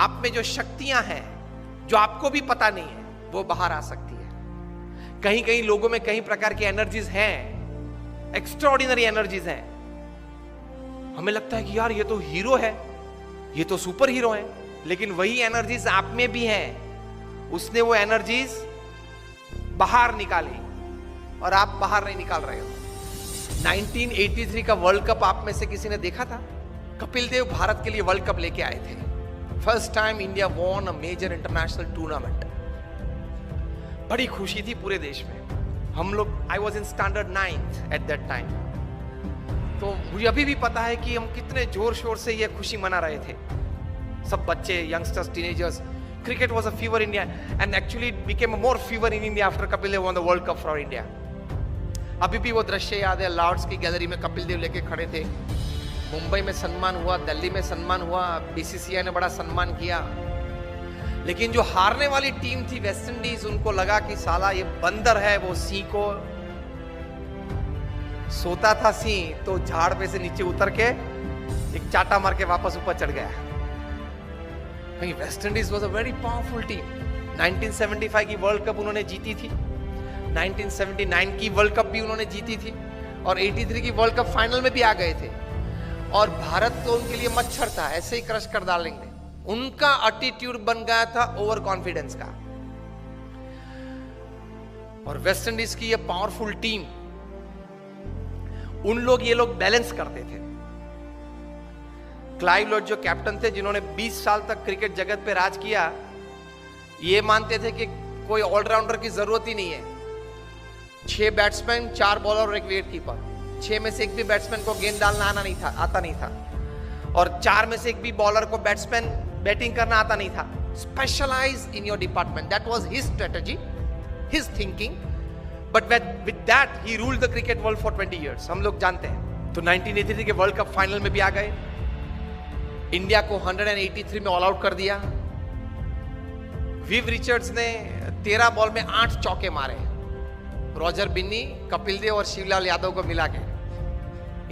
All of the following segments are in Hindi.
आप में जो शक्तियां हैं जो आपको भी पता नहीं है, वो बाहर आ सकती है। कहीं कहीं लोगों में कई प्रकार की एनर्जीज हैं, एक्स्ट्राऑर्डिनरी एनर्जीज हैं। हमें लगता है कि यार ये तो हीरो है, ये तो सुपर हीरो है, लेकिन वही एनर्जीज आप में भी हैं। उसने वो एनर्जीज बाहर निकाली और आप बाहर नहीं निकाल रहे हो। 1983 का वर्ल्ड कप आप में से किसी ने देखा था? कपिल देव भारत के लिए वर्ल्ड कप लेके आए थे। First time India won a major international tournament. बड़ी खुशी थी पूरे देश में। हम लोग, I was in standard 9th at that time, तो मुझे अभी भी पता है कि हम कितने जोर शोर से ये खुशी मना रहे थे, सब बच्चे, youngsters, teenagers. Cricket was a fever India and actually it became a more fever in India after Kapil Dev won the world cup for India. अभी भी वो दृश्य याद है, लॉर्ड्स की गैलरी में कपिल देव लेके खड़े थे। मुंबई में सम्मान हुआ, दिल्ली में सम्मान हुआ, बीसीसीआई ने बड़ा सम्मान किया। लेकिन जो हारने वाली टीम थी वेस्ट इंडीज, उनको लगा कि साला ये बंदर है, वो सिंह को सोता था सिंह, तो झाड़ पे से नीचे उतर के एक चाटा मार के वापस ऊपर चढ़ गया। West Indies was a very powerful team. 1975 की वर्ल्ड कप उन्होंने जीती थी, 1979 की वर्ल्ड कप भी उन्होंने जीती थी, और 83 की वर्ल्ड कप फाइनल में भी आ गए थे। और भारत तो उनके लिए मच्छर था, ऐसे ही क्रश कर डालेंगे। उनका एटीट्यूड बन गया था ओवर कॉन्फिडेंस का। और वेस्ट इंडीज की ये पावरफुल टीम, उन लोग, ये लोग बैलेंस करते थे। क्लाइव लॉयड जो कैप्टन थे, जिन्होंने 20 साल तक क्रिकेट जगत पे राज किया, ये मानते थे कि कोई ऑलराउंडर की जरूरत ही नहीं है। 6 बैट्समैन, 4 बॉलर और 1 विकेट कीपर। 6 में से एक भी बैट्समैन को गेंद डालना आता नहीं था, और 4 में से एक भी बॉलर को बैट्समैन बैटिंग करना आता नहीं था। Specialise in your department, that was his strategy, his thinking, but with that he ruled the cricket world for 20 years। हम लोग जानते हैं। तो 1983 के वर्ल्ड कप फाइनल में भी आ गए, इंडिया को 183 में ऑल आउट कर दिया। विव रिचर्ड्स ने 13 बॉल में 8 चौके मारे, रॉजर बिन्नी, कपिल देव और शिवलाल यादव को मिला के।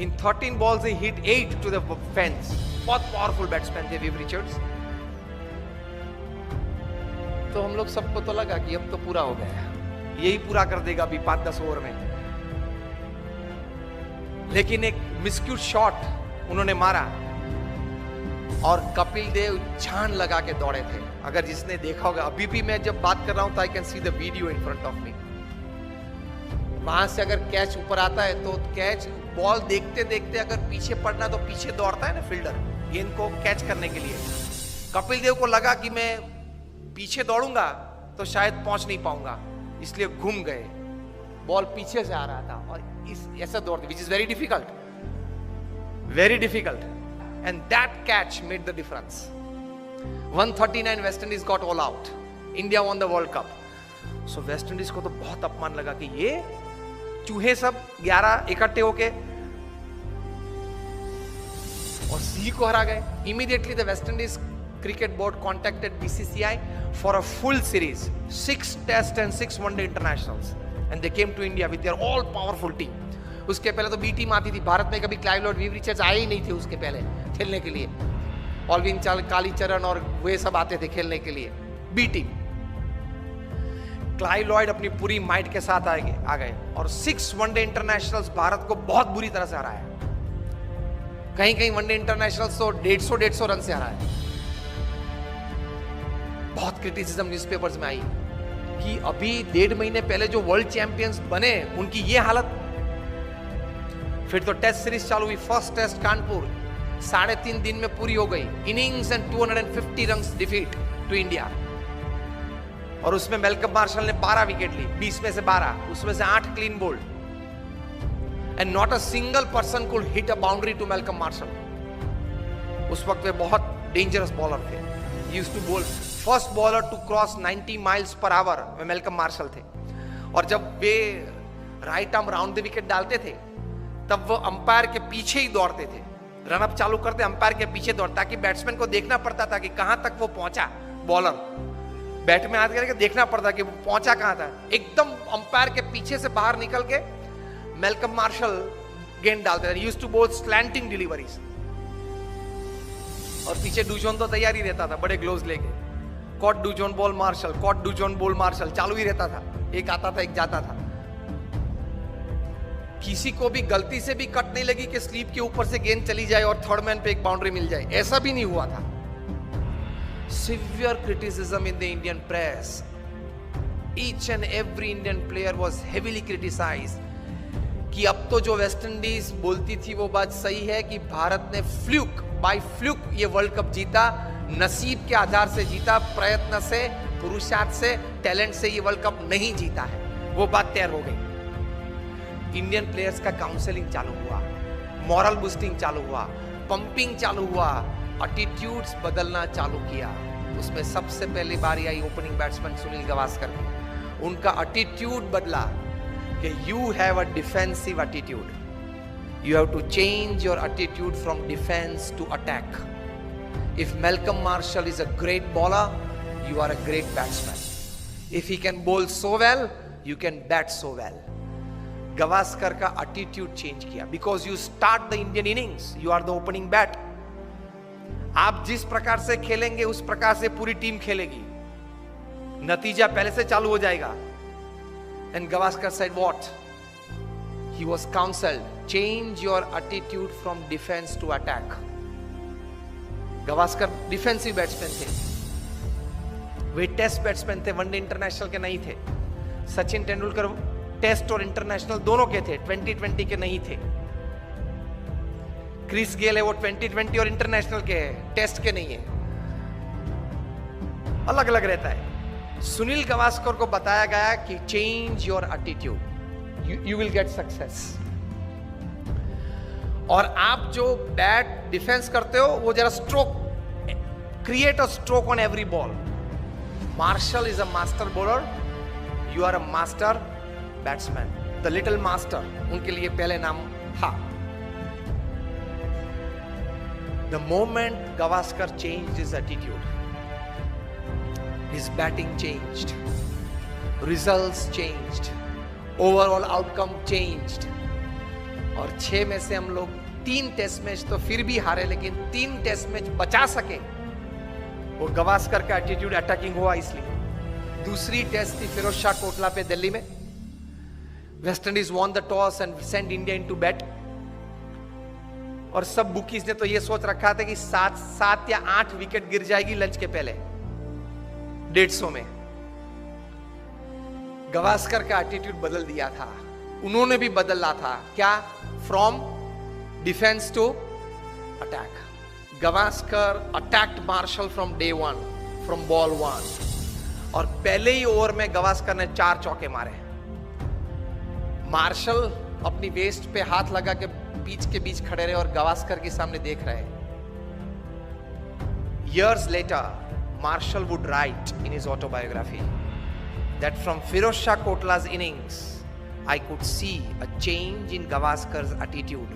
इन 13 balls he hit 8 to the fence। बहुत पावरफुल बैट्समैन थे विव रिचर्ड्स। तो हम लोग सबको तो लगा कि अब तो पूरा हो गया, यही पूरा कर देगा अभी 5-10 ओवर में। लेकिन एक मिस्क्यूट शॉट उन्होंने मारा और कपिल देव जान लगा के दौड़े थे। अगर जिसने देखा होगा, अभी भी मैं जब बात कर रहा हूं तो I can see the video in front of me. वहां से अगर कैच ऊपर आता है तो कैच, बॉल देखते देखते अगर पीछे पड़ना तो पीछे दौड़ता है ना फील्डर गेंद को कैच करने के लिए। कपिल देव को लगा कि मैं पीछे दौड़ूंगा तो शायद पहुंच नहीं पाऊंगा, इसलिए घूम गए। बॉल पीछे से आ रहा था और ऐसा दौड़ते, which is very difficult, and that catch made the difference. 139 West Indies got all out, India won the world cup. So West Indies को तो बहुत अपमान लगा कि ये चूहे सब 11 इकट्ठे होके और सिंह को हरा गए। Immediately the West Indies cricket board contacted BCCI for a full series, 6 test and 6 one day internationals, and they came to India with their all powerful team. उसके पहले तो बी टीम आती थी भारत में, कभी क्लाइव लॉयड, विव रिचर्ड्स आए ही नहीं थे उसके पहले खेलने के लिए। ऑलविन कालीचरण और वे सब आते थे खेलने के लिए, बी टीम। क्लाइव लॉयड अपनी पूरी माइट के साथ आ गए और 6 वनडे इंटरनेशनल्स भारत को बहुत बुरी तरह से हराया। कहीं कहीं वनडे इंटरनेशनल्स तो 150 रन से हराया। बहुत क्रिटिसिज्म न्यूज़पेपर्स में आई कि अभी 1.5 महीने पहले जो वर्ल्ड चैंपियंस बने, उनकी ये हालत। फिर तो टेस्ट सीरीज चालू हुई। फर्स्ट टेस्ट कानपुर 3.5 दिन में पूरी हो गई। Innings and 250 run defeat to India, और उसमें मेलकम मार्शल ने 12 विकेट ली, 20 में से 12, उसमें से 8 clean bowled, and not a single person could hit a boundary to Malcolm Marshall. उस वक्त वे बहुत डेंजरस बॉलर थे। He used to bowl, first bowler to cross 90 miles per hour वे मेलकम मार्शल थे। और जब वे right arm round the wicket डालते थे, तब वो अंपायर के पीछे ही दौड़ते थे। रनअप चालू करते अंपायर के पीछे दौड़, ताकि बैट्समैन को देखना पड़ता था कि कहां तक वो पहुंचा। बॉलर बैट में हाथ करके देखना पड़ता कि वो पहुंचा कहां था। एकदम अंपायर के पीछे से बाहर निकल के मेलकम मार्शल गेंद डालते थे। यूज्ड टू बोल स्लैंटिंग डिलीवरीज। और पीछे डूजोन तो तैयार ही रहता था बड़े ग्लोव्स लेके, caught Dujon bowled Marshall, caught Dujon bowled Marshall चालू ही रहता था, एक आता था एक जाता था। किसी को भी गलती से भी कट नहीं लगी कि स्लीप के ऊपर से गेंद चली जाए और थर्ड मैन पे एक बाउंड्री मिल जाए, ऐसा भी नहीं हुआ था। Severe criticism in the Indian press, each and every Indian player was heavily criticised कि अब तो जो वेस्ट इंडीज बोलती थी वो बात सही है कि भारत ने बाय फ्लूक ये वर्ल्ड कप जीता, नसीब के आधार से जीता, प्रयत्न से, पुरुषार्थ से, टैलेंट से ये वर्ल्ड कप नहीं जीता है, वो बात तैयार हो गई। इंडियन प्लेयर्स का काउंसलिंग चालू हुआ, मॉरल बूस्टिंग चालू हुआ, पंपिंग चालू हुआ, एटीट्यूड्स बदलना चालू किया। उसमें सबसे पहली बारी आई ओपनिंग बैट्समैन सुनील गावस्कर की। उनका एटीट्यूड बदला कि you have a defensive attitude, you have to change your attitude from defence to attack. If Malcolm Marshall is a great bowler, you are a great batsman. If he can bowl so well, you can bat so well. Gavaskar का एटीट्यूड चेंज किया, because you start the Indian innings, you are the opening bat. आप जिस प्रकार से खेलेंगे उस प्रकार से पूरी टीम खेलेगी, नतीजा पहले से चालू हो जाएगा। And Gavaskar said what? He was counseled, change your attitude from defense to attack. Gavaskar defensive batsman थे, वे टेस्ट बैट्समैन थे, वनडे इंटरनेशनल के नहीं थे। सचिन तेंदुलकर टेस्ट और इंटरनेशनल दोनों के थे, 2020 के नहीं थे। क्रिस गेल है वो 2020 और इंटरनेशनल के है, टेस्ट के नहीं है, अलग अलग रहता है। सुनील गावस्कर को बताया गया कि change your attitude, you will get success. और आप जो बैट डिफेंस करते हो वो जरा stroke, create a stroke on every ball. Marshall is a master bowler, you are a master batsman, the little master उनके लिए पहले नाम था। The moment Gavaskar changed his attitude, his batting changed, results changed, overall outcome changed। और 6 में से हम लोग 3 टेस्ट मैच तो फिर भी हारे, लेकिन 3 टेस्ट मैच बचा सके, वो गावस्कर का एटीट्यूड अटैकिंग हुआ इसलिए। दूसरी टेस्ट थी फिरोज शाह कोटला पे दिल्ली में, West Indies won the toss and send India into bat. और सब बुकीज ने तो ये सोच रखा था कि 7 या 8 विकेट गिर जाएगी लंच के पहले 150 में। गावस्कर का एटीट्यूड बदल दिया था, उन्होंने भी बदला था। क्या? From defence to attack. Gavaskar attacked Marshall from day 1, from ball 1, और पहले ही ओवर में गावस्कर ने 4 चौके मारे। मार्शल अपनी वेस्ट पे हाथ लगा के पिच के बीच खड़े रहे और गावस्कर के सामने देख रहे। Years later, Marshall would write in his autobiography that from Firoz Shah Kotla's innings, I could see a change in Gavaskar's attitude,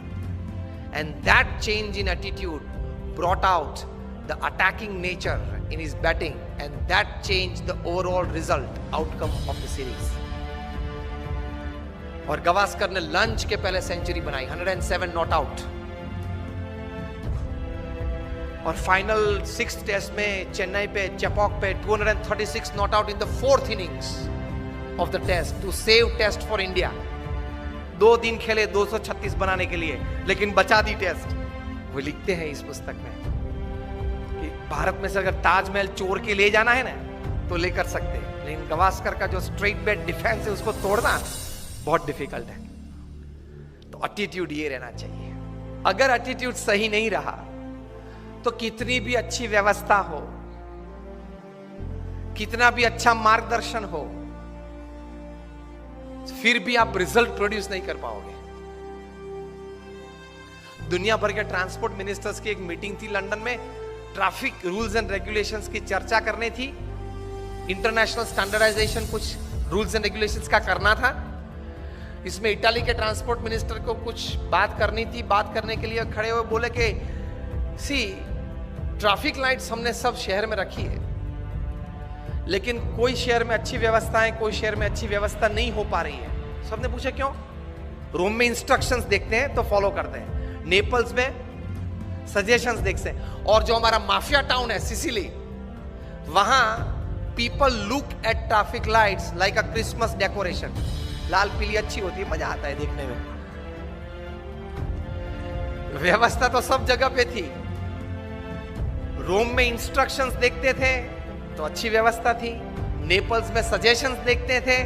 and that change in attitude brought out the attacking nature in his batting, and that changed the overall result, outcome of the series. और गावस्कर ने लंच के पहले सेंचुरी बनाई, 107 नॉट आउट। और फाइनल 6th टेस्ट में चेन्नई पे, चेपॉक पे 236 not out in the 4th innings of the test to save test for India. 2 दिन खेले 236 बनाने के लिए, लेकिन बचा दी टेस्ट। वो लिखते हैं इस पुस्तक में कि भारत में से अगर ताजमहल चोर के ले जाना है ना तो लेकर सकते हैं, लेकिन गावस्कर का जो स्ट्रेट बैट डिफेंस है उसको तोड़ना बहुत डिफिकल्ट है। तो एटीट्यूड ये रहना चाहिए। अगर एटीट्यूड सही नहीं रहा तो कितनी भी अच्छी व्यवस्था हो, कितना भी अच्छा मार्गदर्शन हो, फिर भी आप रिजल्ट प्रोड्यूस नहीं कर पाओगे। दुनिया भर के ट्रांसपोर्ट मिनिस्टर्स की एक मीटिंग थी लंदन में, ट्रैफिक रूल्स एंड रेगुलेशंस की चर्चा करनी थी, इंटरनेशनल स्टैंडर्डाइजेशन कुछ रूल्स एंड रेगुलेशंस का करना था। इसमें इटाली के ट्रांसपोर्ट मिनिस्टर को कुछ बात करनी थी। बात करने के लिए खड़े हुए बोले कि सी, ट्रैफिक लाइट्स हमने सब शहर में रखी है, लेकिन कोई शहर में अच्छी व्यवस्था है, कोई शहर में अच्छी व्यवस्था नहीं हो पा रही है। सबने पूछा क्यों? रोम में इंस्ट्रक्शंस देखते हैं तो फॉलो करते हैं, नेपल्स में सजेशंस देख से। और जो हमारा माफिया टाउन है सिसिली, वहां people look at traffic lights like a Christmas decoration. लाल पीली अच्छी होती है, मजा आता है देखने में। व्यवस्था तो सब जगह पे थी। रोम में इंस्ट्रक्शंस देखते थे तो अच्छी व्यवस्था थी, नेपल्स में सजेशंस देखते थे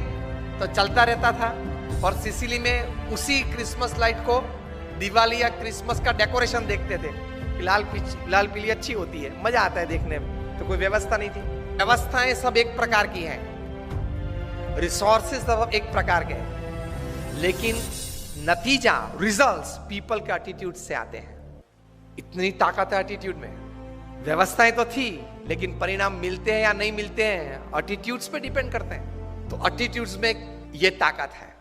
तो चलता रहता था, और सिसिली में उसी क्रिसमस लाइट को दिवाली या क्रिसमस का डेकोरेशन देखते थे कि लाल पीली अच्छी होती है, मजा आता है देखने में। तो कोई व्यवस्था नहीं थी। व्यवस्थाएं सब एक प्रकार की हैं, रिसोर्सेज सब एक प्रकार के हैं, लेकिन नतीजा, रिजल्ट्स पीपल के एटीट्यूड से आते हैं। इतनी ताकत है एटीट्यूड में। व्यवस्थाएं तो थी, लेकिन परिणाम मिलते हैं या नहीं मिलते हैं एटीट्यूड्स पे डिपेंड करते हैं। तो एटीट्यूड्स में ये ताकत है।